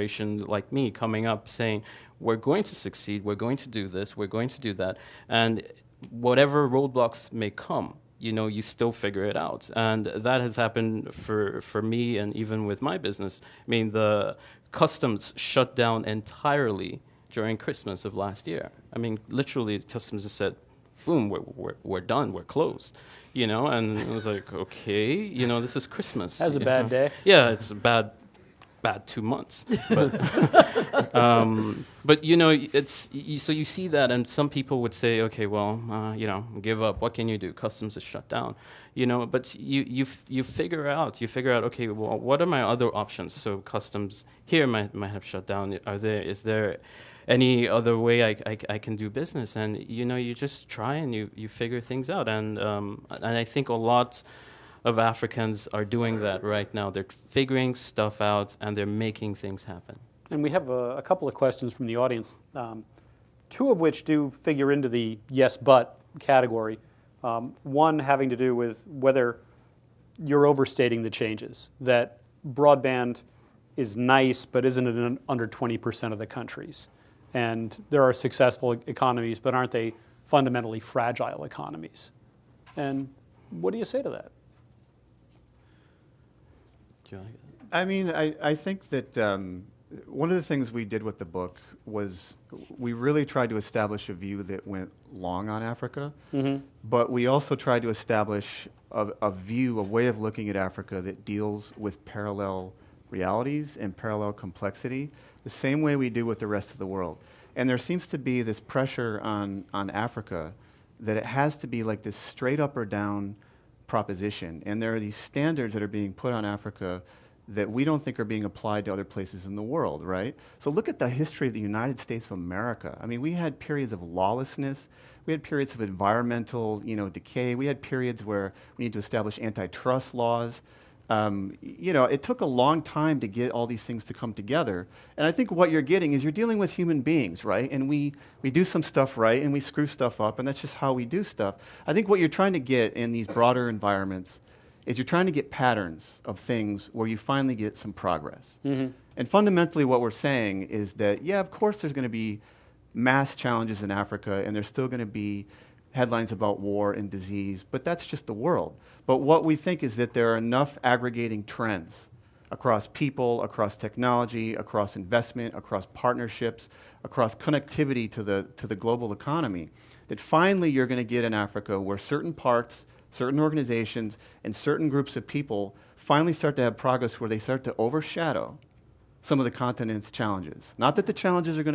generation like me coming up saying, we're going to succeed, we're going to do this, we're going to do that. And whatever roadblocks may come, you still figure it out. And that has happened for me and even with my business. I mean, the customs shut down entirely during Christmas of last year. I mean, literally, customs just said, boom, we're done, we're closed. And it was like, okay, this is Christmas. That's a bad day. Yeah, it's a bad 2 months. But so you see that, and some people would say, okay, well, give up. What can you do? Customs is shut down. But you figure out, okay, well, what are my other options? So customs here might have shut down. Is there any other way I can do business? And you just try and you figure things out. And I think a lot of Africans are doing that right now. They're figuring stuff out and they're making things happen. And we have a couple of questions from the audience, two of which do figure into the yes but category. One having to do with whether you're overstating the changes, that broadband is nice but isn't in under 20% of the countries. And there are successful economies, but aren't they fundamentally fragile economies? And what do you say to that? I mean, I think that one of the things we did with the book was we really tried to establish a view that went long on Africa, but we also tried to establish a view, a way of looking at Africa that deals with parallel realities and parallel complexity, the same way we do with the rest of the world. And there seems to be this pressure on Africa that it has to be like this straight up or down proposition. And there are these standards that are being put on Africa that we don't think are being applied to other places in the world, right? So look at the history of the United States of America. I mean, we had periods of lawlessness. We had periods of environmental, decay. We had periods where we need to establish antitrust laws. It took a long time to get all these things to come together. And I think what you're getting is you're dealing with human beings, right? And we do some stuff right and we screw stuff up, and that's just how we do stuff. I think what you're trying to get in these broader environments is you're trying to get patterns of things where you finally get some progress. And fundamentally what we're saying is that, yeah, of course there's going to be mass challenges in Africa, and there's still going to be headlines about war and disease, but that's just the world. But what we think is that there are enough aggregating trends across people, across technology, across investment, across partnerships, across connectivity to the global economy, that finally you're going to get in Africa where certain parts, certain organizations, and certain groups of people finally start to have progress where they start to overshadow some of the continent's challenges. Not that the challenges are going to